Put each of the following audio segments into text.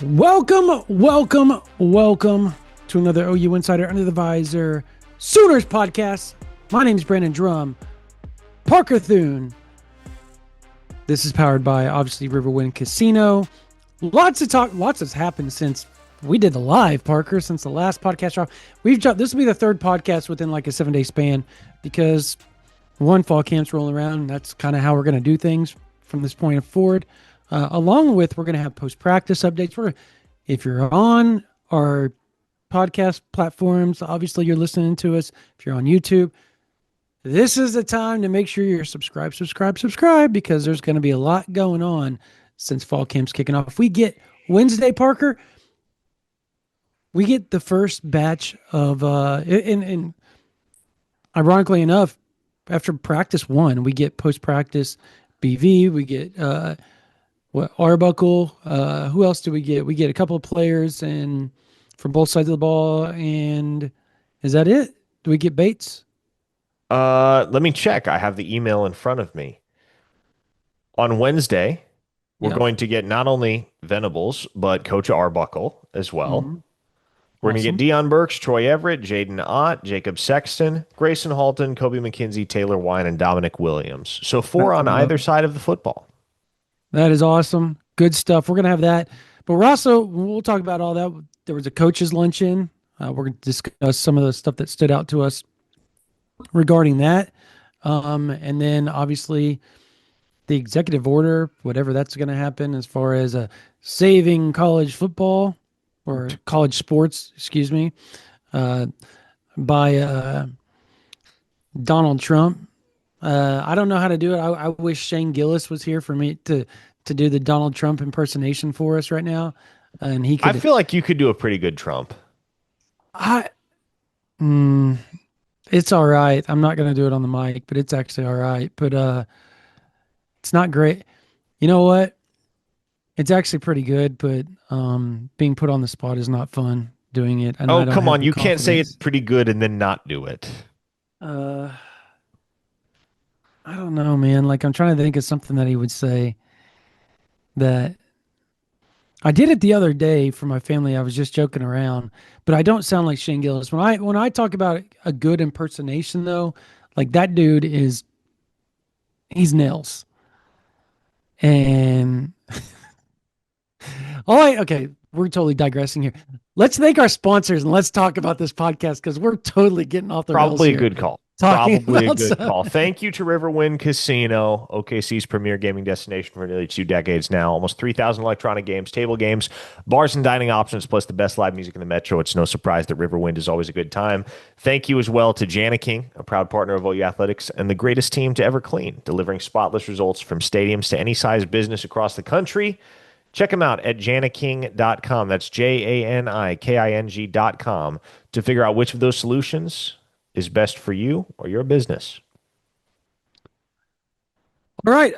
Welcome to another OU Insider Under the Visor Sooners podcast. My name is Brandon Drum. Parker Thune. This is powered by, obviously, Riverwind Casino. Lots has happened since we did the live, Parker, since the last podcast drop. This will be the third podcast within like a 7-day span because one, fall camp's rolling around, and that's kind of how we're going to do things from this point forward. Along with, we're going to have post-practice updates. If you're on our podcast platforms, obviously you're listening to us. If you're on YouTube, this is the time to make sure you're subscribe, because there's going to be a lot going on since fall camp's kicking off. We get Wednesday, Parker. We get the first batch of, and ironically enough, after practice one, we get post-practice BV. We get Arbuckle. Who else do we get? We get a couple of players and from both sides of the ball. And is that it? Do we get Bates? Let me check. I have the email in front of me. On Wednesday, we're going to get not only Venables, but Coach Arbuckle as well. Mm-hmm. We're going to get Dion Burks, Troy Everett, Jaden Ott, Jacob Sexton, Grayson Halton, Kobe McKenzie, Taylor Wine, and Dominic Williams. So four on either side of the football. That is awesome. Good stuff. We're going to have that. But we'll talk about all that. There was a coach's luncheon. We're going to discuss some of the stuff that stood out to us regarding that. And then obviously the executive order, whatever that's going to happen as far as saving college football or college sports, by Donald Trump. I don't know how to do it. I wish Shane Gillis was here for me to do the Donald Trump impersonation for us right now. And he could. I feel like you could do a pretty good Trump. It's all right. I'm not going to do it on the mic, but it's actually all right. But it's not great. You know what? It's actually pretty good, but being put on the spot is not fun doing it. And come on. You can't say it's pretty good and then not do it. I don't know, man. Like, I'm trying to think of something that he would say that I did it the other day for my family. I was just joking around, but I don't sound like Shane Gillis. When I talk about a good impersonation, though, like that dude he's nails. And okay, we're totally digressing here. Let's thank our sponsors and let's talk about this podcast because we're totally getting off the rails Probably a here. good call. Probably a good call. Thank you to Riverwind Casino, OKC's premier gaming destination for nearly 2 decades now. Almost 3,000 electronic games, table games, bars and dining options, plus the best live music in the metro. It's no surprise that Riverwind is always a good time. Thank you as well to Jani-King, a proud partner of OU Athletics and the greatest team to ever clean, delivering spotless results from stadiums to any size business across the country. Check them out at janiking.com. That's JANIKING.com to figure out which of those solutions is best for you or your business. All right.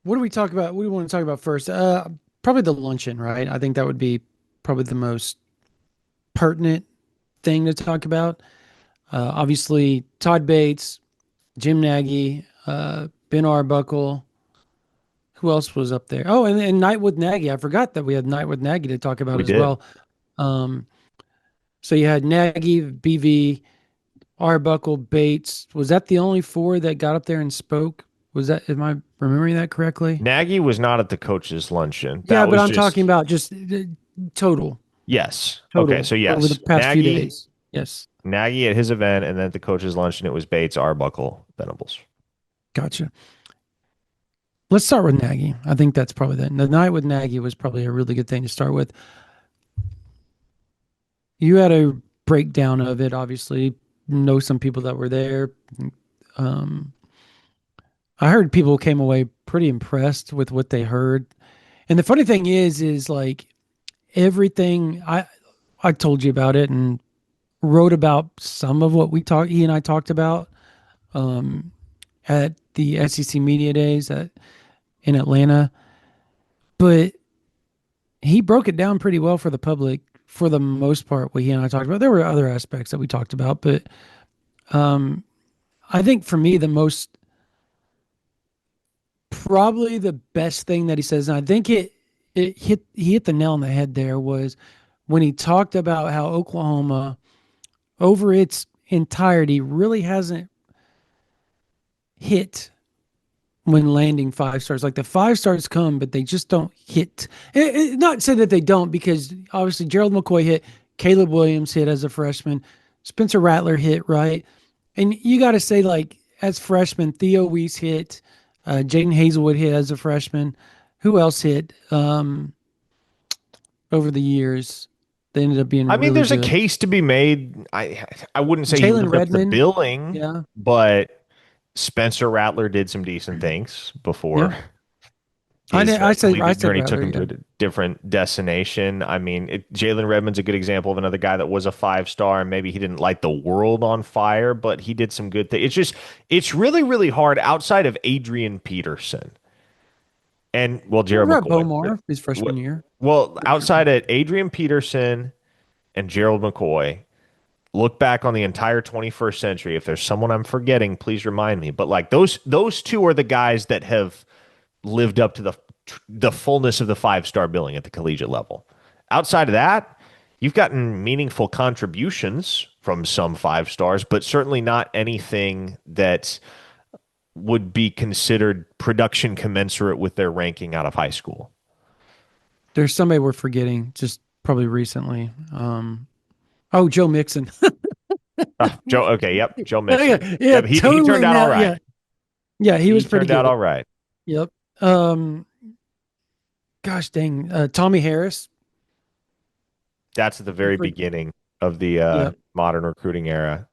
What do we talk about? What do we want to talk about first? Probably the luncheon, right? I think that would be probably the most pertinent thing to talk about. Obviously, Todd Bates, Jim Nagy, Ben Arbuckle. Who else was up there? Oh, and Night with Nagy. I forgot that we had Night with Nagy to talk about as well. So you had Nagy, BV, Arbuckle, Bates. Was that the only four that got up there and spoke? Am I remembering that correctly? Nagy was not at the coach's luncheon. But I'm talking about just total. Yes. Total, okay, so yes. Over the past few days. Yes. Nagy at his event, and then at the coach's luncheon, it was Bates, Arbuckle, Venables. Gotcha. Let's start with Nagy. I think that's probably the night with Nagy was probably a really good thing to start with. You had a breakdown of it, obviously. Know some people that were there. I heard people came away pretty impressed with what they heard. And the funny thing is like everything I told you about it and wrote about some of what he and I talked about at the SEC Media Days in Atlanta. But he broke it down pretty well for the public for the most part, what he and I talked about. There were other aspects that we talked about, but I think for me, probably the best thing that he says, and I think he hit the nail on the head there was when he talked about how Oklahoma over its entirety really hasn't hit when landing 5 stars. Like the 5 stars come, but they just don't hit. Not say that they don't, because obviously Gerald McCoy hit, Caleb Williams hit as a freshman, Spencer Rattler hit, right? And you got to say, like, as freshmen, Theo Weiss hit, Jaden Hazelwood hit as a freshman. Who else hit over the years? They ended up being I mean, really there's a good. case to be made. I wouldn't say he Jalen lived up to the Redmond, billing, yeah, but Spencer Rattler did some decent things before yeah. his I collegiate said journey took Rattler, him to yeah. a different destination. I mean, Jalen Redmond's a good example of another guy that was a 5 star, and maybe he didn't light the world on fire, but he did some good things. It's really, really hard outside of Adrian Peterson and, well, What Jared about McCoy. Bomar his freshman year? Well, outside of Adrian Peterson and Gerald McCoy, look back on the entire 21st century. If there's someone I'm forgetting, please remind me. But like those two are the guys that have lived up to the fullness of the 5 star billing at the collegiate level. Outside of that, you've gotten meaningful contributions from some 5 stars, but certainly not anything that would be considered production commensurate with their ranking out of high school. There's somebody we're forgetting, just probably recently. Oh, Joe Mixon. Joe, okay, yep, Joe Yeah, Mixon. yeah, Yep, he totally turned out all now. right. Yeah, yeah, he He was pretty turned out good. all right. Yep. Gosh dang, Tommy Harris. That's at the You very for, beginning of the yep. modern recruiting era.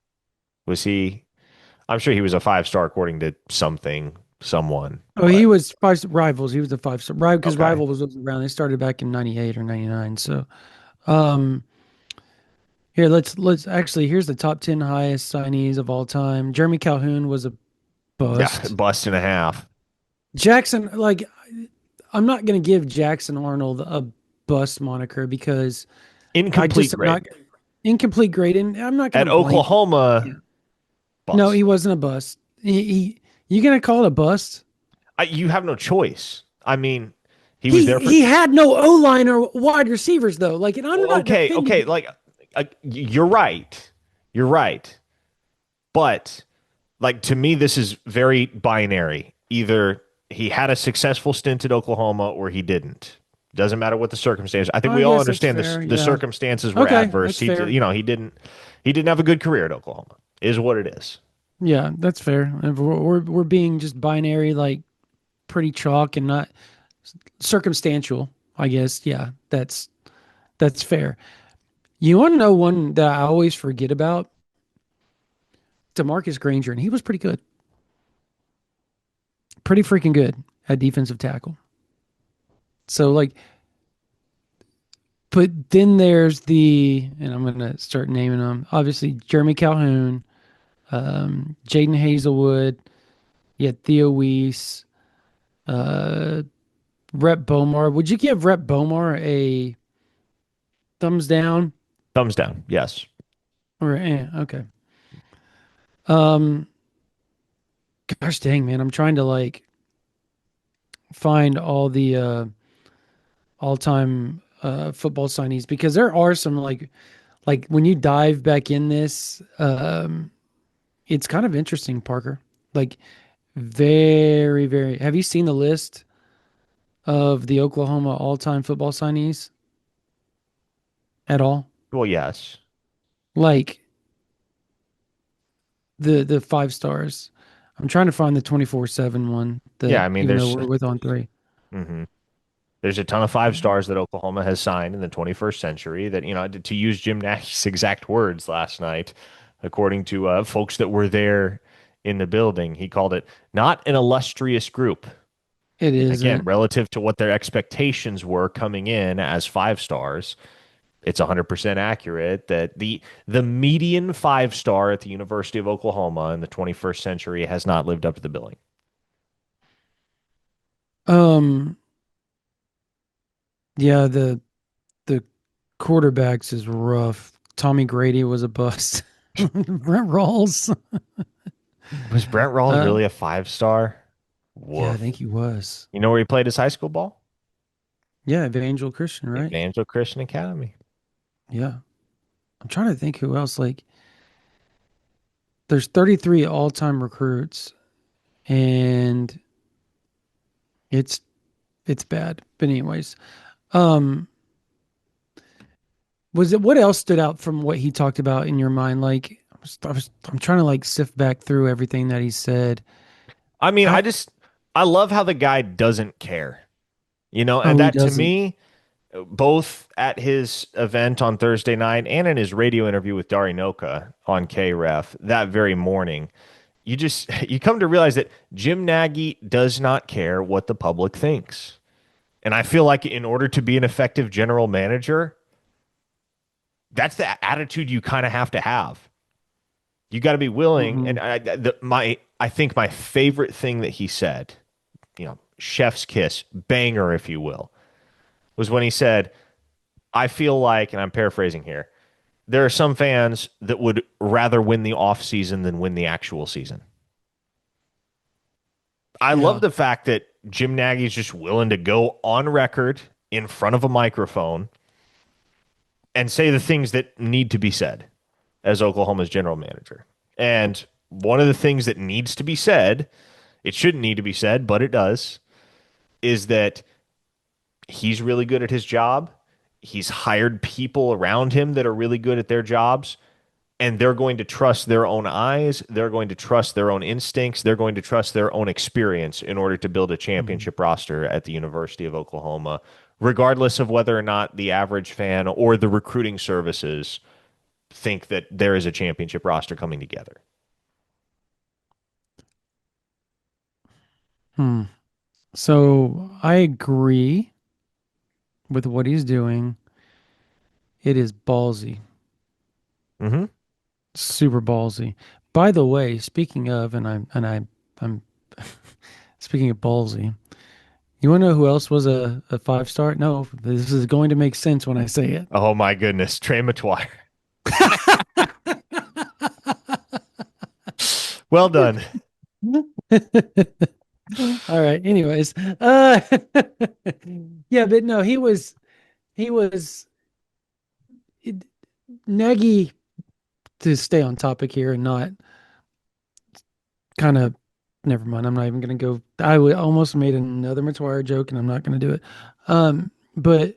Was he? I'm sure he was a 5 star according to someone, Oh, but he was five rivals. He was the 5 star right because okay. rival was around. They started back in '98 or '99. So, um, here let's actually here's the top 10 highest signees of all time. Jeremy Calhoun was a Yeah, bust. bust and a half. Jackson, like, I'm not gonna give Jackson Arnold a bust moniker because I Incomplete just am grade. not incomplete grade, and I'm not gonna At blame. Oklahoma, Yeah. No, he bust. wasn't a bust. You gonna call it a bust? You have no choice. I mean, he was He there for he had no O line or wide receivers though. Like, and I'm not okay, okay, defending. like you're right. You're right. But like to me this is very binary. Either he had a successful stint at Oklahoma or he didn't. Doesn't matter what the circumstances. I think we I all guess that's understand fair. the Yeah. circumstances were Okay, adverse. that's fair. He didn't have a good career at Oklahoma. Is what it is. Yeah, that's fair. If we're being just binary, like pretty chalk and not circumstantial. I guess. Yeah, that's fair. You want to know one that I always forget about? DeMarcus Granger, and he was pretty good, pretty freaking good at defensive tackle. So like, but then there's and I'm gonna start naming them. Obviously, Jeremy Calhoun, Jaden Hazelwood, you had Theo Weiss, uh, Rep Bomar. Would you give Rep Bomar a thumbs down Thumbs down. Yes. or okay? Um, gosh dang man, I'm trying to like find all the all-time football signees because there are some like when you dive back in this, it's kind of interesting, Parker. Like very, very. Have you seen the list of the Oklahoma all-time football signees at all? Well, yes. Like the 5 stars. I'm trying to find the 24/7 one Yeah, that I mean even though we're with on three. mhm. There's a ton of 5 stars that Oklahoma has signed in the 21st century that, to use Jim Nagy's exact words last night, according to folks that were there in the building, he called it not an illustrious group. It Again, isn't. relative to what their expectations were coming in as 5 stars, it's 100% accurate that the median 5 star at the University of Oklahoma in the 21st century has not lived up to the billing. Um, yeah, the quarterbacks is rough. Tommy Grady was a bust. Brent Rawls. Was Brent Rawls Uh, really a 5 star? yeah, I Woof. think he was. You know where he played his high school ball? Yeah, Evangel Christian, right? Evangel Christian Academy. Yeah. I'm trying to think who else. Like, there's 33 all-time recruits, and it's it's bad. But anyways, um, was it what else stood out from what he talked about in your mind? Like, I'm trying to like sift back through everything that he said. I mean, I I love how the guy doesn't care, and Oh, he that to doesn't. me, both at his event on Thursday night and in his radio interview with Dari Noka on KREF that very morning, you come to realize that Jim Nagy does not care what the public thinks. And I feel like in order to be an effective general manager, that's the attitude you kind of have to have. You got to be willing. Hmm. And I think my favorite thing that he said, chef's kiss, banger, if you will, was when he said, I feel like, and I'm paraphrasing here, there are some fans that would rather win the off season than win the actual season. I love Yeah. the fact that Jim Nagy's just willing to go on record in front of a microphone and say the things that need to be said as Oklahoma's general manager. And one of the things that needs to be said, it shouldn't need to be said, but it does, is that he's really good at his job. He's hired people around him that are really good at their jobs, and they're going to trust their own eyes. They're going to trust their own instincts. They're going to trust their own experience in order to build a Hmm. championship roster at the University of Oklahoma, regardless of whether or not the average fan or the recruiting services think that there is a championship roster coming together. Hmm. So I agree with what he's doing. It is ballsy, Mm-hmm. super ballsy. By the way, speaking of, I'm speaking of ballsy. You want to know who else was a 5-star? No, this is going to make sense when I say it. Oh my goodness, Trey McTwire. Well done. All right. Anyways, yeah, but no, he was it, Nagy, to stay on topic here and not kind of. Never mind. I'm not even gonna go. Almost made another Matwire joke, and I'm not gonna do it. But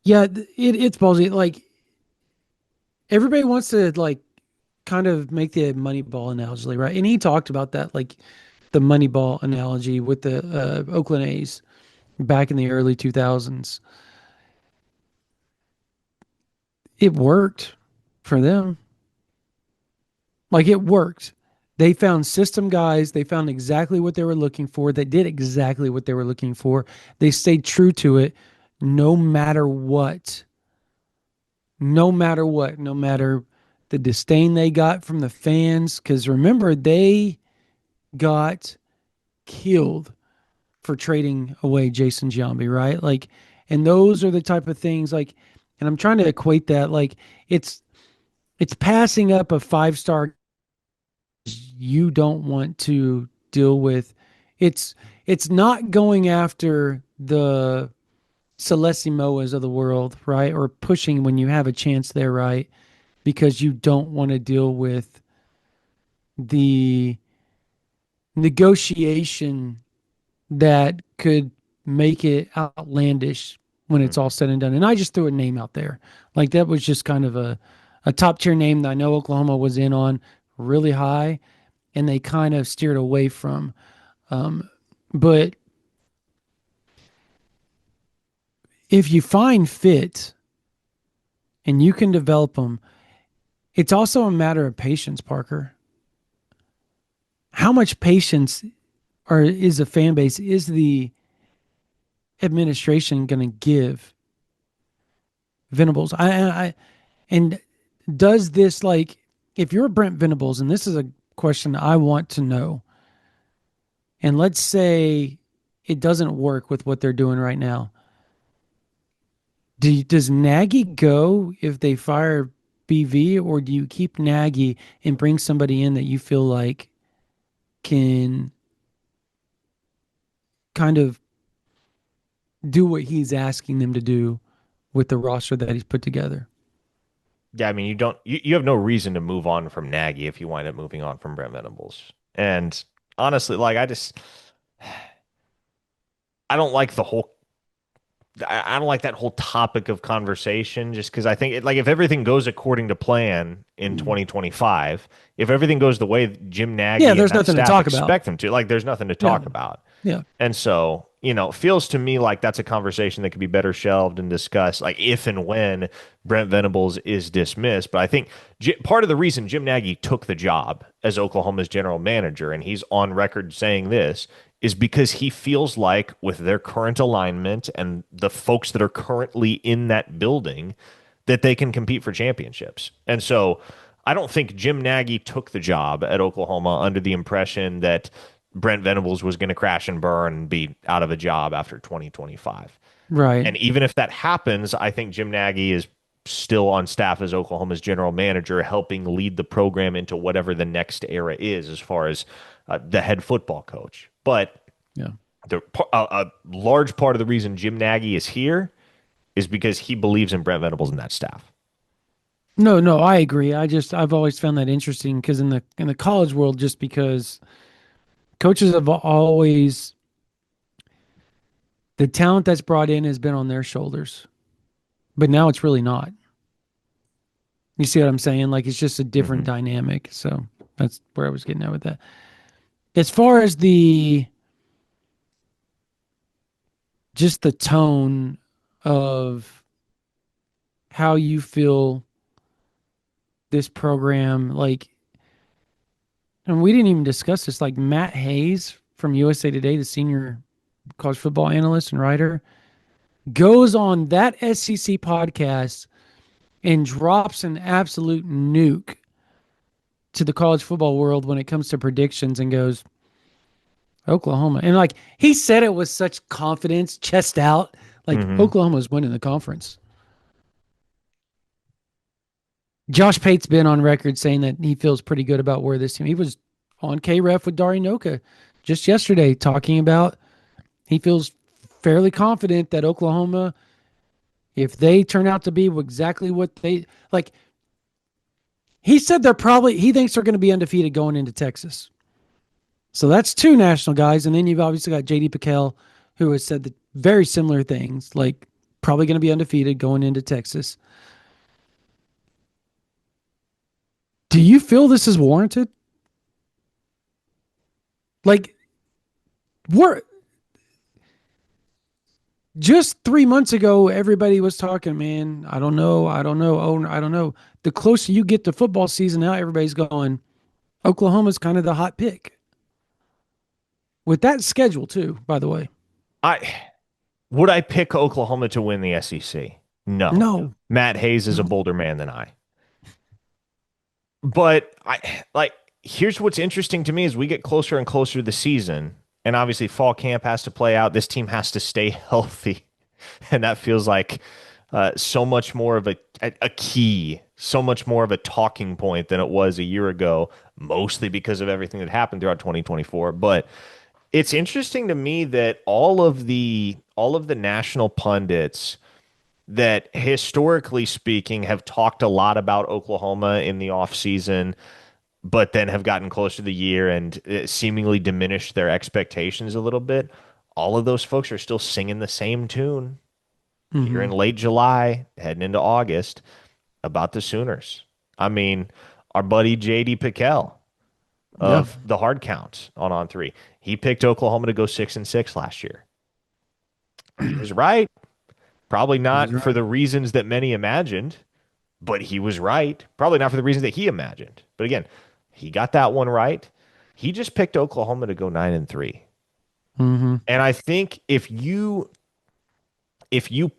yeah, it's ballsy. Like, everybody wants to like kind of make the Moneyball analogy, right? And he talked about that, like the Moneyball analogy with the Oakland A's back in the early 2000s. It worked for them. Like, it worked. They found system guys. They found exactly what they were looking for. They did exactly what they were looking for. They stayed true to it no matter what. No matter what. No matter the disdain they got from the fans. Because remember, they got killed for trading away Jason Giambi, right? Like, and those are the type of things like, and I'm trying to equate that like it's it's passing up a 5-star you don't want to deal with. It's it's not going after the Celestimoas of the world, right? Or pushing when you have a chance there, right? Because you don't want to deal with the negotiation that could make it outlandish when it's all Mm-hmm. said and done. And I just threw a name out there. Like, that was just kind of a top tier name that I know Oklahoma was in on really high, and they kind of steered away from. Um, but if you find fit and you can develop them, it's also a matter of patience, Parker. How much patience is a fan base, is the administration going to give Venables? And does this, like, if you're Brent Venables, and this is a question I want to know, and let's say it doesn't work with what they're doing right now, does Nagy go if they fire BV, or do you keep Nagy and bring somebody in that you feel like can kind of do what he's asking them to do with the roster that he's put together. Yeah, I mean, you have no reason to move on from Nagy if you wind up moving on from Brent Venables. And honestly, like I don't like the whole I don't like that whole topic of conversation just because I think like if everything goes according to plan in 2025, if everything goes the way Jim Yeah, Nagy and there's that nothing to staff talk about. expect them to, like there's nothing to Yeah. talk about. Yeah. And so, it feels to me like that's a conversation that could be better shelved and discussed, like if and when Brent Venables is dismissed. But I think part of the reason Jim Nagy took the job as Oklahoma's general manager, and he's on record saying this, is because he feels like with their current alignment and the folks that are currently in that building, that they can compete for championships. And so I don't think Jim Nagy took the job at Oklahoma under the impression that Brent Venables was going to crash and burn and be out of a job after 2025. Right. And even if that happens, I think Jim Nagy is still on staff as Oklahoma's general manager, helping lead the program into whatever the next era is as far as the head football coach. But Yeah. a large part of the reason Jim Nagy is here is because he believes in Brent Venables and that staff. No, I agree. I've always found that interesting because in the college world, just because coaches have always the talent that's brought in has been on their shoulders, but now it's really not. You see what I'm saying? Like it's just a different dynamic. So that's where I was getting at with that. As far as just the tone of how you feel this program, like, and we didn't even discuss this, like Matt Hayes from USA Today, the senior college football analyst and writer, goes on that SEC podcast and drops an absolute nuke to the college football world when it comes to predictions and goes, Oklahoma. And like he said it with such confidence, chest out, like Oklahoma's winning the conference. Josh Pate's been on record saying that he feels pretty good about where this team. He was on KREF with Dari Noka just yesterday talking about he feels fairly confident that Oklahoma, if they turn out to be exactly what they like, he said he thinks they're going to be undefeated going into Texas. So that's two national guys. And then you've obviously got JD Pickell, who has said very similar things, like probably going to be undefeated going into Texas. Do you feel this is warranted? Like, we're just 3 months ago, everybody was talking, man, I don't know. Oh, I don't know. The closer you get to football season now, everybody's going, Oklahoma's kind of the hot pick. With that schedule, too, by the way. Would I pick Oklahoma to win the SEC? No. Matt Hayes is a bolder man than I. But here's what's interesting to me as we get closer and closer to the season, and obviously fall camp has to play out. This team has to stay healthy, and that feels like so much more of a key, so much more of a talking point than it was a year ago, mostly because of everything that happened throughout 2024. But it's interesting to me that all of the national pundits that historically speaking have talked a lot about Oklahoma in the offseason, but then have gotten closer to the year and seemingly diminished their expectations a little bit. All of those folks are still singing the same tune here in late July, heading into August, about the Sooners. I mean, our buddy JD Pickell of the Hard Count on 3, he picked Oklahoma to go 6-6 last year. He was right. Probably not for the reasons that many imagined, but he was right. Probably not for the reasons that he imagined. But again, he got that one right. He just picked Oklahoma to go 9-3. And I think if you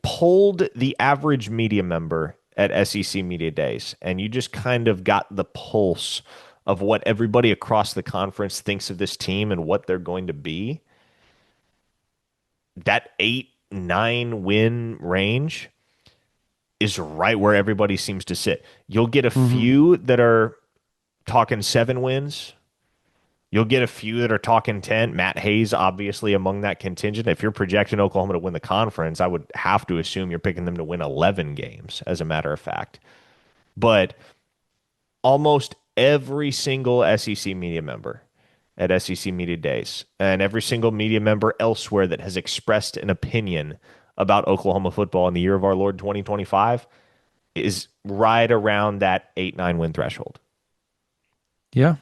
polled the average media member at SEC Media Days and you just kind of got the pulse of what everybody across the conference thinks of this team and what they're going to be, that 8-9 win range is right where everybody seems to sit. You'll get a few that are talking 7 wins. You'll get a few that are talking 10. Matt Hayes, obviously, among that contingent. If you're projecting Oklahoma to win the conference, I would have to assume you're picking them to win 11 games, as a matter of fact. But almost every single SEC media member at SEC Media Days and every single media member elsewhere that has expressed an opinion about Oklahoma football in the year of our Lord 2025 is right around that 8-9 win threshold. Yeah.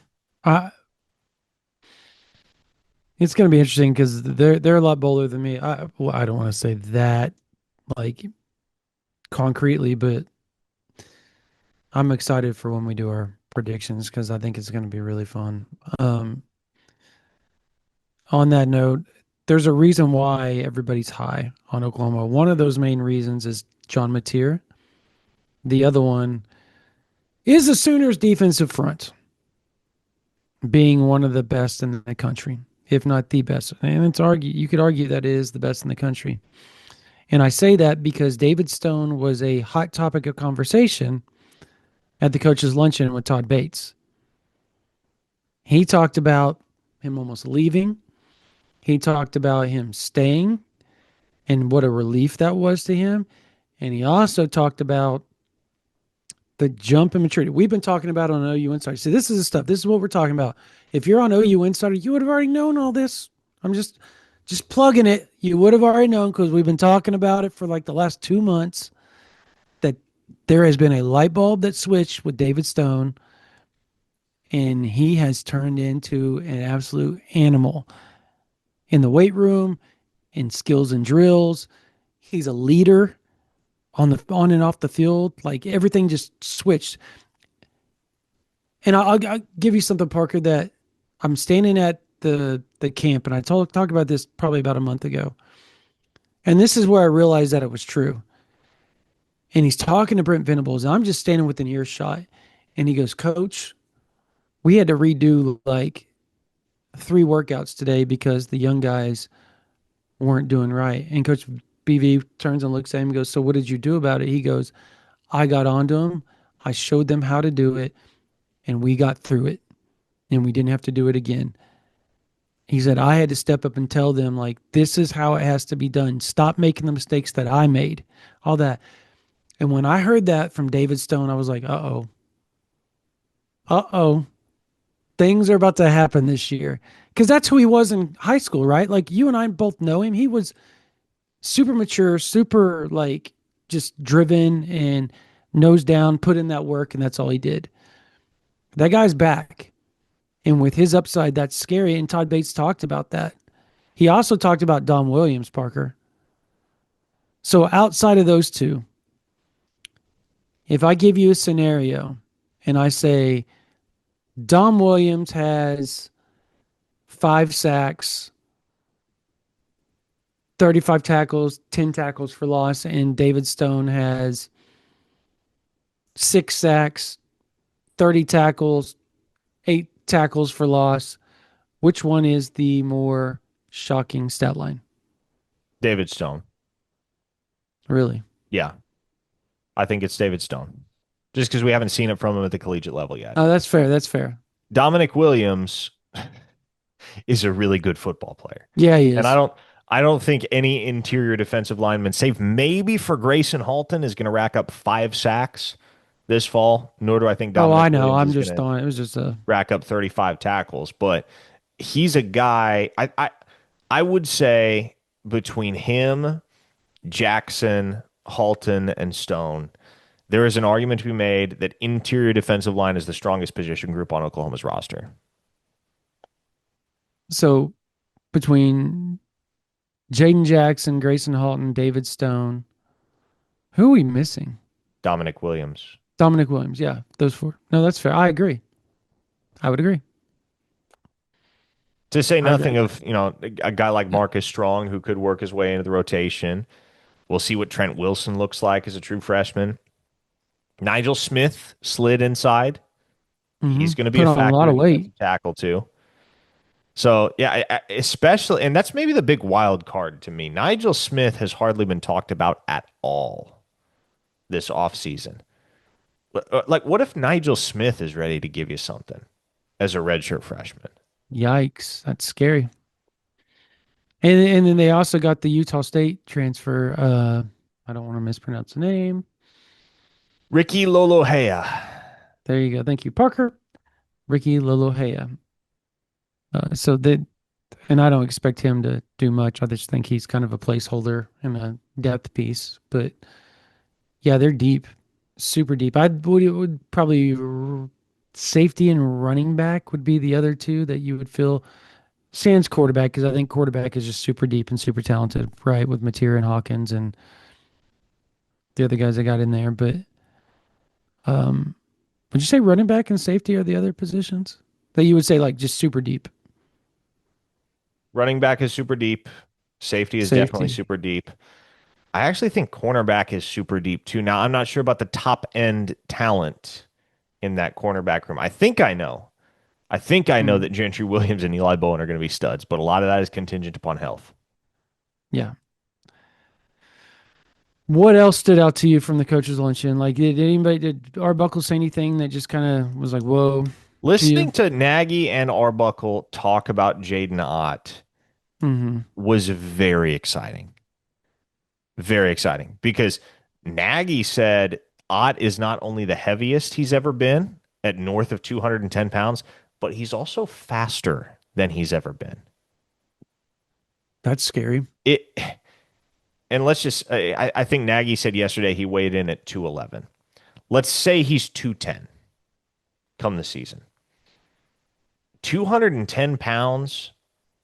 It's going to be interesting because they're a lot bolder than me. I don't want to say that like concretely, but I'm excited for when we do our predictions because I think it's going to be really fun. Um, on that note, there's a reason why everybody's high on Oklahoma. One of those main reasons is John Mateer. The other one is the Sooners' defensive front being one of the best in the country, if not the best. And you could argue that it is the best in the country. And I say that because David Stone was a hot topic of conversation at the coach's luncheon with Todd Bates. He talked about him almost leaving. He talked about him staying and what a relief that was to him. And he also talked about the jump in maturity. We've been talking about on OU Insider. See, this is the stuff. This is what we're talking about. If you're on OU Insider, you would have already known all this. I'm just plugging it. You would have already known because we've been talking about it for like the last 2 months that there has been a light bulb that switched with David Stone, and he has turned into an absolute animal in the weight room, in skills and drills. He's a leader on and off the field. Like everything just switched. And I'll give you something, Parker, that I'm standing at the camp, and I talked about this probably about a month ago. And this is where I realized that it was true. And he's talking to Brent Venables, and I'm just standing within earshot. And he goes, Coach, we had to redo like 3 workouts today because the young guys weren't doing right. And Coach BV turns and looks at him and goes, so what did you do about it? He goes, I got onto them. I showed them how to do it, and we got through it, and we didn't have to do it again. He said, I had to step up and tell them, like, this is how it has to be done. Stop making the mistakes that I made, all that. And when I heard that from David Stone, I was like, uh-oh. Uh-oh. Things are about to happen this year. Because that's who he was in high school, right? Like, you and I both know him. He was super mature, super, like, just driven and nose down, put in that work, and that's all he did. That guy's back. And with his upside, that's scary. And Todd Bates talked about that. He also talked about Dom Williams, Parker. So outside of those two, if I give you a scenario and I say Dom Williams has 5 sacks, 35 tackles, 10 tackles for loss, and David Stone has 6 sacks, 30 tackles, 8 tackles for loss, which one is the more shocking stat line? David Stone. Really? Yeah. I think it's David Stone. Just because we haven't seen it from him at the collegiate level yet. Oh, that's fair. That's fair. Dominic Williams is a really good football player. Yeah, he is. And I don't think any interior defensive lineman, save maybe for Grayson Halton, is going to rack up 5 sacks this fall. Nor do I think Dominic I know. Williams I'm is just gonna throwing. It was just a rack up 35 tackles. But he's a guy. I would say between him, Jackson, Halton, and Stone, there is an argument to be made that interior defensive line is the strongest position group on Oklahoma's roster. So between Jaden Jackson, Grayson Halton, David Stone, who are we missing? Dominic Williams. Dominic Williams. Yeah, those 4. No, that's fair. I agree. I would agree. To say nothing of, a guy like Marcus Strong who could work his way into the rotation. We'll see what Trent Wilson looks like as a true freshman. Nigel Smith slid inside. Mm-hmm. He's going to be a factor a lot of weight. Tackle too. So, yeah, especially, and that's maybe the big wild card to me. Nigel Smith has hardly been talked about at all this offseason. Like, what if Nigel Smith is ready to give you something as a redshirt freshman? Yikes, that's scary. And then they also got the Utah State transfer. I don't want to mispronounce the name. Ricky Lolohea. There you go. Thank you, Parker. Ricky Lilohea. So that, and I don't expect him to do much. I just think he's kind of a placeholder and a depth piece. But yeah, they're deep, super deep. Would probably safety and running back would be the other two that you would feel. Sans quarterback, because I think quarterback is just super deep and super talented, right? With Mateer and Hawkins and the other guys I got in there. But um, would you say running back and safety are the other positions that you would say like just super deep? Running back is super deep. Safety is definitely Safety. super deep. I actually think cornerback is super deep too. Now, I'm not sure about the top end talent in that cornerback room. I think I know. I think I know Hmm. that Gentry Williams and Eli Bowen are going to be studs, but a lot of that is contingent upon health. Yeah. What else stood out to you from the coaches' luncheon? Like, did Arbuckle say anything that just kind of was like, whoa, to you? Listening to Nagy and Arbuckle talk about Jaden Ott Hmm. was very exciting. Very exciting because Nagy said Ott is not only the heaviest he's ever been at north of 210 pounds, but he's also faster than he's ever been. That's scary. It and let's just I think Nagy said yesterday he weighed in at 211. Let's say he's 210 come the season. 210 pounds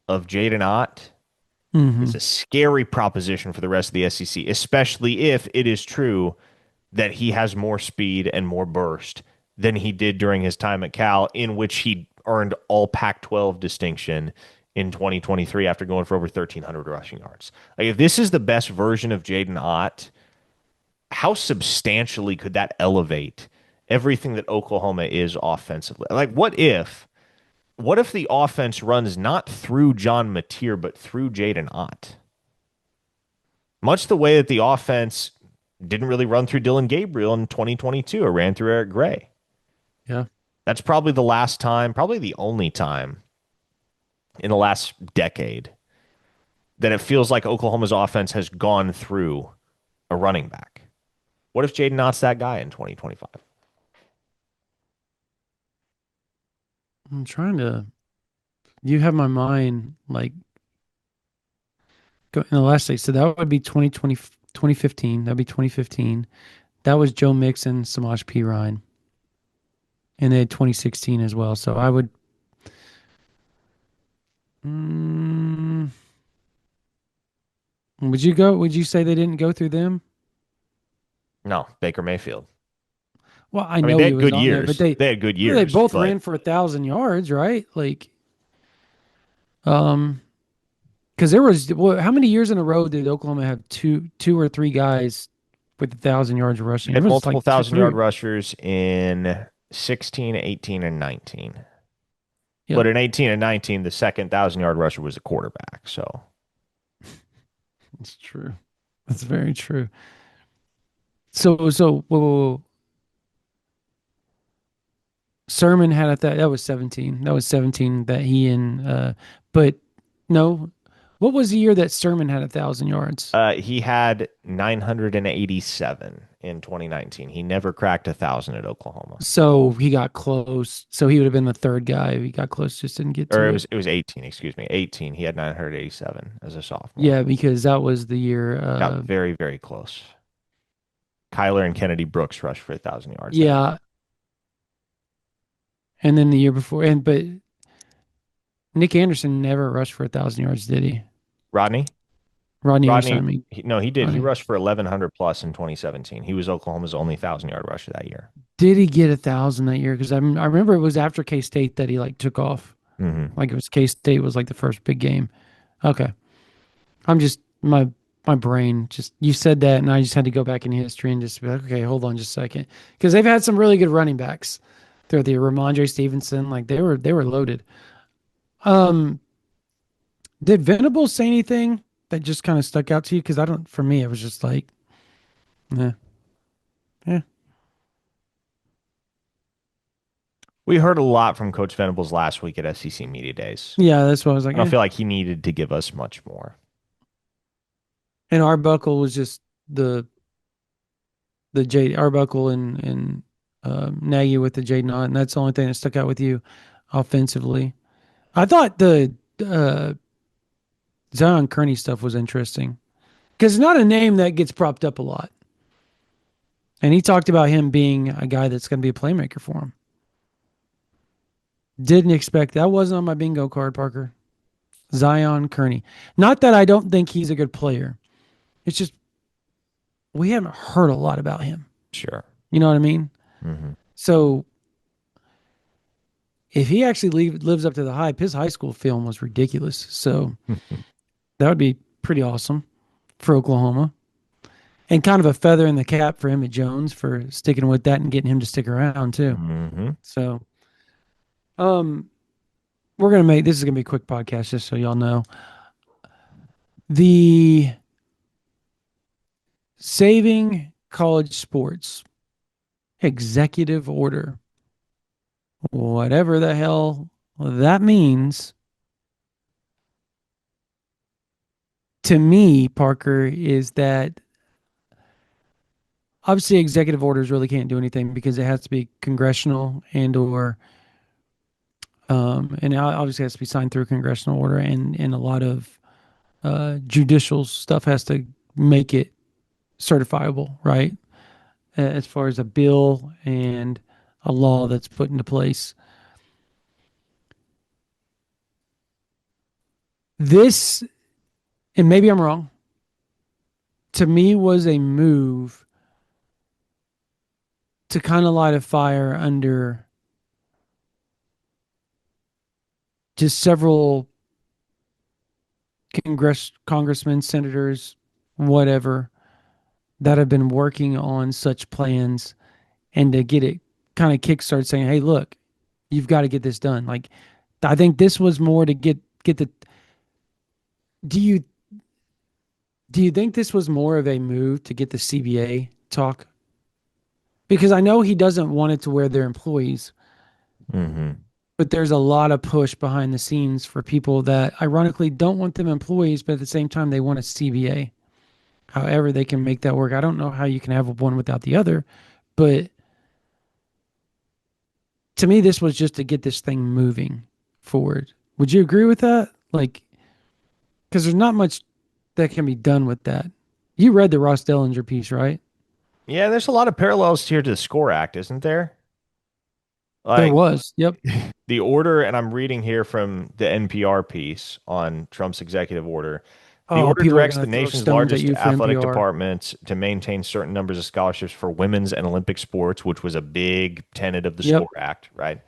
of Jaden Ott is Hmm. a scary proposition for the rest of the SEC, especially if it is true that he has more speed and more burst than he did during his time at Cal, in which he earned all Pac 12 distinction in 2023 after going for over 1,300 rushing yards. Like, if this is the best version of Jaden Ott, how substantially could that elevate everything that Oklahoma is offensively? Like, what if the offense runs not through John Mateer, but through Jaden Ott? Much the way that the offense didn't really run through Dylan Gabriel in 2022 or ran through Eric Gray. Yeah. That's probably the last time, probably the only time in the last decade that it feels like Oklahoma's offense has gone through a running back. What if Jaden Ott's that guy in 2025? I'm trying to, you have my mind like in the last day. So that would be 2020, 2015. That'd be 2015. That was Joe Mixon, Samaj P. Ryan. And they had 2016 as well. So I would, mm, would you say they didn't go through them? No, Baker Mayfield. Well, I I mean, know they he had was good on there, but years. They had good they years, both but ran for 1,000 yards, right? Like, um, because there was how many years in a row did Oklahoma have two or three guys with 1,000 yards they rushing? It had was multiple like two, 1,000 yard three. rushers in 16, 18, and 19. Yep, But in 18 and 19, the second 1,000 yard rusher was a quarterback. So that's true. That's very true. So whoa. Sermon had at that was 17. That was 17 that he and but no, what was the year that Sermon had 1,000 yards? he had 987 in 2019. He never cracked 1,000 at Oklahoma. So he got close. So he would have been the third guy. He got close, just didn't get Or to it it. was it was 18, excuse me. 18. He had 987 as a sophomore. Yeah, because that was the year. Got very, very close. Kyler and Kennedy Brooks rushed for 1,000 yards that year. Yeah, and then the year before, and but Nick Anderson never rushed for 1,000 yards, did he? Rodney? Rodney Anderson, I Rodney, mean, no, he did. He Rodney. rushed for 1,100 plus in 2017. He was Oklahoma's only 1,000 yard rusher that year. Did he get 1,000 that year? Because I remember it was after K State that he like took off. Mm-hmm. Like it was K State was like the first big game. Okay, I'm just my brain just you said that, and I just had to go back in history and just be like, okay, hold on just a second, because they've had some really good running backs through the Ramondre Stevenson, like they were loaded. Um, did Venables say anything that just kind of stuck out to you? Because I don't, for me, it was just like, yeah, yeah. We heard a lot from Coach Venables last week at SEC Media Days. Yeah, that's what I was like. I don't feel like he needed to give us much more. And Arbuckle was just the J Arbuckle and Nagy with the J Knot, and that's the only thing that stuck out with you offensively. I thought the uh, Zion Kearney stuff was interesting because it's not a name that gets propped up a lot. And he talked about him being a guy that's going to be a playmaker for him. Didn't expect that. Wasn't on my bingo card, Parker. Zion Kearney. Not that I don't think he's a good player. It's just we haven't heard a lot about him. Sure. You know what I mean? Mm-hmm. So if he actually lives up to the hype, his high school film was ridiculous. So that would be pretty awesome for Oklahoma. And kind of a feather in the cap for Emmett Jones for sticking with that and getting him to stick around too. Mm-hmm. So we're gonna make this is gonna be a quick podcast, just so y'all know. The Saving College Sports executive order, whatever the hell that means, to me, Parker, is that obviously executive orders really can't do anything because it has to be congressional and it obviously has to be signed through a congressional order and a lot of judicial stuff has to make it certifiable, right? As far as a bill and a law that's put into place. This, and maybe I'm wrong, to me was a move to kind of light a fire under just several congressmen, senators, whatever, that have been working on such plans and to get it kind of kickstart saying, hey, look, you've got to get this done. Like, I think this was more to get the, do you think this was more of a move to get the CBA talk? Because I know he doesn't want it to where they're employees, but there's a lot of push behind the scenes for people that ironically don't want them employees, but at the same time they want a CBA. However, they can make that work. I don't know how you can have one without the other, but to me, this was just to get this thing moving forward. Would you agree with that? Like, because there's not much that can be done with that. You read the Ross Dellinger piece, right? Yeah, there's a lot of parallels here to the SCORE Act, isn't there? There Like was. Yep. the order, and I'm reading here from the NPR piece on Trump's executive order. The Oh, order people are directs going the to throw nation's stones at largest you for athletic NPR. departments to maintain certain numbers of scholarships for women's and Olympic sports, which was a big tenet of the Yep. SCORE Act, right?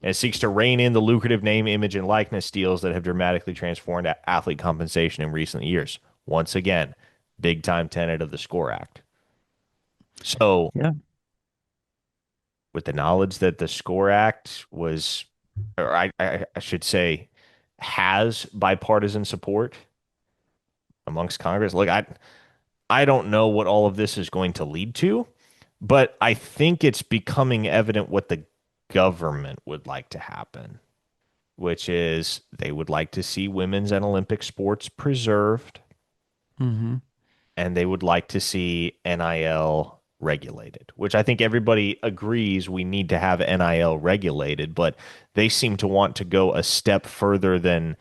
And it seeks to rein in the lucrative name, image, and likeness deals that have dramatically transformed athlete compensation in recent years. Once again, big time tenet of the SCORE Act. So, Yeah. with the knowledge that the SCORE Act was, or I should say, has bipartisan support amongst Congress. Look, I don't know what all of this is going to lead to, but I think it's becoming evident what the government would like to happen, which is they would like to see women's and Olympic sports preserved, Mm-hmm. and they would like to see NIL regulated, which I think everybody agrees we need to have NIL regulated, but they seem to want to go a step further than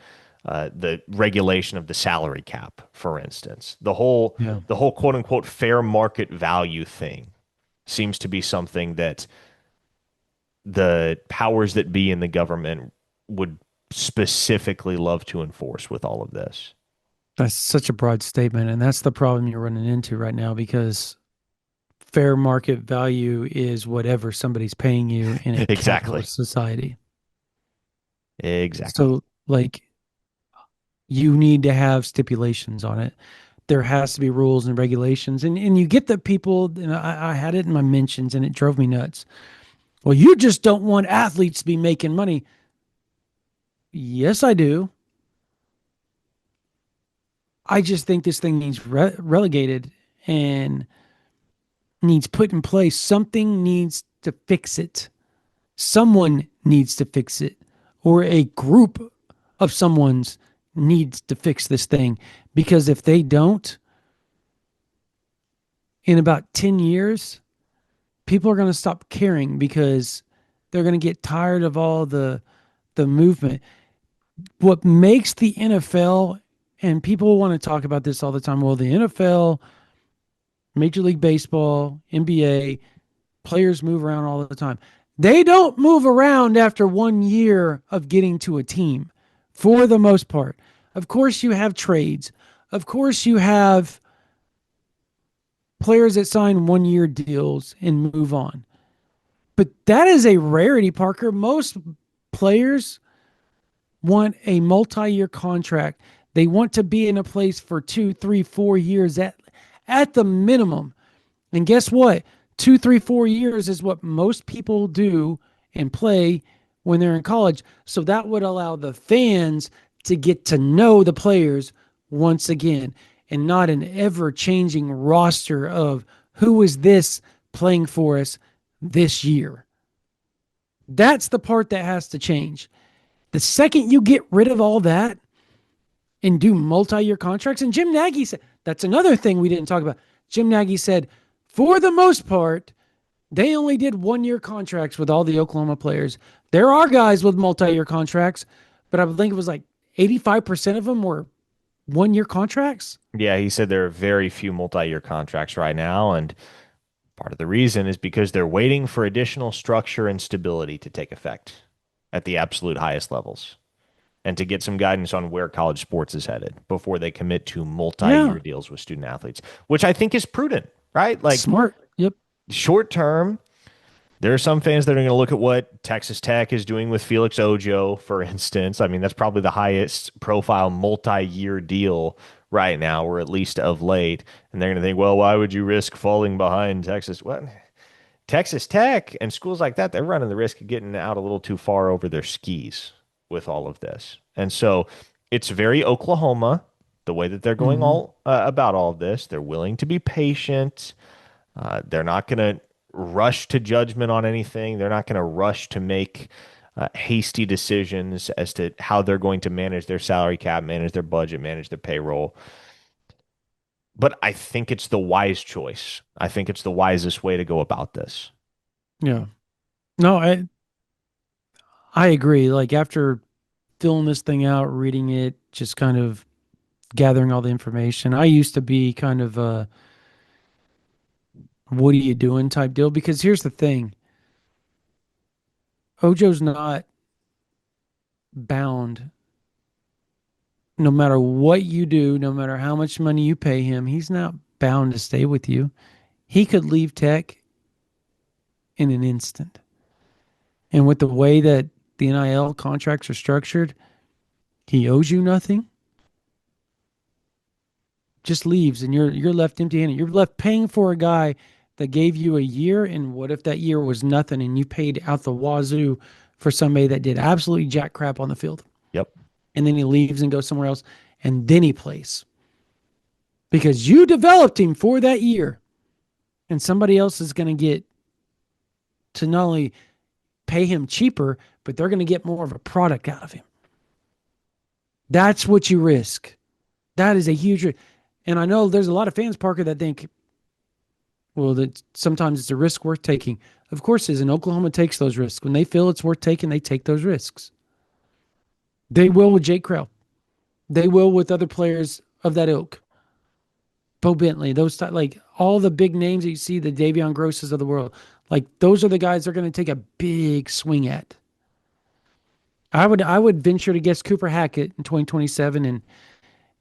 the regulation of the salary cap, for instance. Yeah. The whole quote unquote fair market value thing seems to be something that the powers that be in the government would specifically love to enforce with all of this. That's such a broad statement. And that's the problem you're running into right now because fair market value is whatever somebody's paying you in a Exactly. capitalist society. Exactly. So, like, you need to have stipulations on it. There has to be rules and regulations. And you get the people, and I had it in my mentions and it drove me nuts. Well, you just don't want athletes to be making money. Yes, I do. I just think this thing needs relegated and needs put in place. Something needs to fix it. Someone needs to fix it, or a group of someone's needs to fix this thing. Because if they don't, in about 10 years, people are going to stop caring because they're going to get tired of all the movement. What makes the NFL, and people want to talk about this all the time, well, the NFL, Major League Baseball, NBA, players move around all the time. They don't move around after 1 year of getting to a team for the most part. Of course, you have trades. Of course, you have players that sign 1 year deals and move on. But that is a rarity, Parker. Most players want a multi-year contract. They want to be in a place for 2, 3, 4 years at the minimum. And guess what? 2, 3, 4 years is what most people do and play when they're in college. So that would allow the fans to get to know the players once again, and not an ever-changing roster of who is this playing for us this year. That's the part that has to change. The second you get rid of all that and do multi-year contracts, and Jim Nagy said, that's another thing we didn't talk about. Jim Nagy said, for the most part, they only did 1 year contracts with all the Oklahoma players. There are guys with multi-year contracts, but I think it was like 85% of them were 1 year contracts. Yeah, he said there are very few multi-year contracts right now, and part of the reason is because they're waiting for additional structure and stability to take effect at the absolute highest levels and to get some guidance on where college sports is headed before they commit to multi-year deals with student athletes, which I think is prudent, right? Like smart. Yep. Short term, there are some fans that are going to look at what Texas Tech is doing with Felix Ojo, for instance. I mean, that's probably the highest profile multi-year deal right now, or at least of late. And they're going to think, well, why would you risk falling behind Texas? Well, Texas Tech and schools like that, they're running the risk of getting out a little too far over their skis with all of this. And so it's very Oklahoma, the way that they're going all about all of this. They're willing to be patient. They're not going to rush to judgment on anything. They're not going to rush to make hasty decisions as to how they're going to manage their salary cap, manage their budget, manage their payroll. But I think it's the wise choice. I think it's the wisest way to go about this. Yeah. No, I agree. Like after filling this thing out, reading it, just kind of gathering all the information. I used to be kind of a what are you doing type deal, because here's the thing. Ojo's not bound. No matter what you do, no matter how much money you pay him, he's not bound to stay with you. He could leave Tech in an instant. And with the way that the NIL contracts are structured, he owes you nothing. Just leaves, and you're left empty-handed. You're left paying for a guy that gave you a year, and what if that year was nothing and you paid out the wazoo for somebody that did absolutely jack crap on the field? Yep. And then he leaves and goes somewhere else, and then he plays. Because you developed him for that year, and somebody else is going to get to not only pay him cheaper, but they're going to get more of a product out of him. That's what you risk. That is a huge risk. And I know there's a lot of fans, Parker, that think, well, that sometimes it's a risk worth taking. Of course it is, and Oklahoma takes those risks. When they feel it's worth taking, they take those risks. They will with Jake Krell. They will with other players of that ilk. Bo Bentley, those like all the big names that you see, the Davion Grosses of the world, like those are the guys they're going to take a big swing at. I would venture to guess Cooper Hackett in 2027,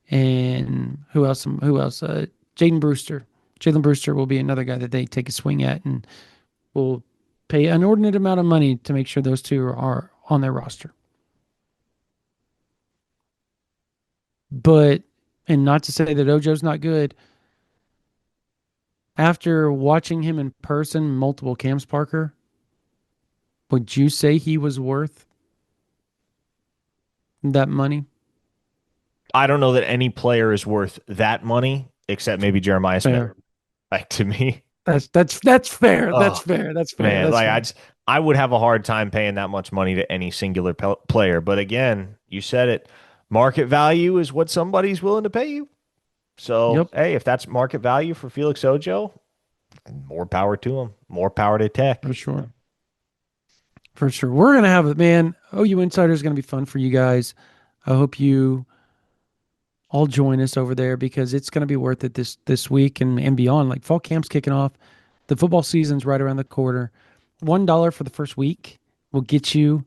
and who else? Jalen Brewster. Jalen Brewster will be another guy that they take a swing at and will pay an inordinate amount of money to make sure those two are on their roster. But, and not to say that Ojo's not good, after watching him in person, multiple camps, Parker, would you say he was worth that money? I don't know that any player is worth that money except maybe Jeremiah Smith. Fair. Like to me, That's fair. That's Oh, fair. That's fair. man, That's like fair. I would have a hard time paying that much money to any singular player. But again, you said it. Market value is what somebody's willing to pay you. So, Yep, hey, if that's market value for Felix Ojo, more power to him. More power to Tech. for sure. For sure. We're gonna have it, man. OU Insider is gonna be fun for you guys. I hope you all join us over there because it's gonna be worth it this week and beyond. Like fall camp's kicking off. The football season's right around the corner. $1 for the first week will get you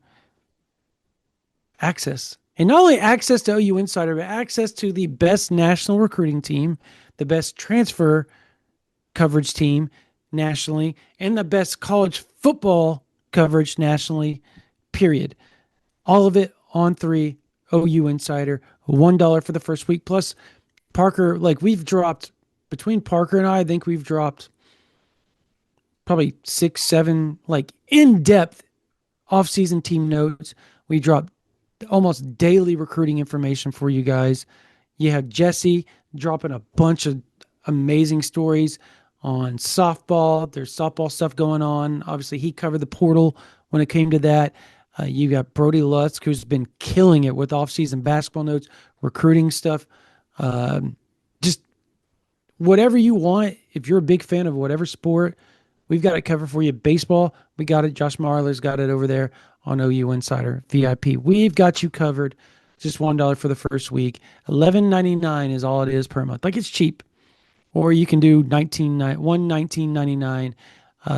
access. And not only access to OU Insider, but access to the best national recruiting team, the best transfer coverage team nationally, and the best college football coverage nationally, period. All of it on 3 OU Insider, $1 for the first week. Plus, Parker, like we've dropped, between Parker and I think we've dropped probably 6, 7, like in-depth off-season team notes. We dropped almost daily recruiting information for you guys. You have Jesse dropping a bunch of amazing stories on softball. There's softball stuff going on. Obviously, he covered the portal when it came to that. You got Brody Lusk, who's been killing it with off-season basketball notes, recruiting stuff. Just whatever you want. If you're a big fan of whatever sport, we've got it covered for you. Baseball, we got it. Josh Marler's got it over there on OU Insider VIP. We've got you covered. Just $1 for the first week. $11.99 is all it is per month. Like it's cheap. Or you can do $19.99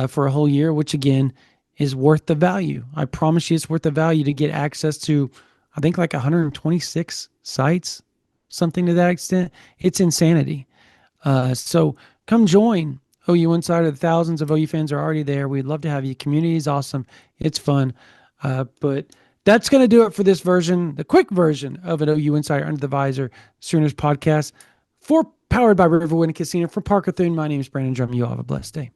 for a whole year, which again is worth the value. I promise you, it's worth the value to get access to, I think, like 126 sites, something to that extent. It's insanity. So come join OU Insider. The thousands of OU fans are already there. We'd love to have you. Community is awesome. It's fun. But that's going to do it for this version, the quick version of an OU Insider Under the Visor Sooners podcast. Powered by Riverwind Casino. For Parker Thune, my name is Brandon Drum. You all have a blessed day.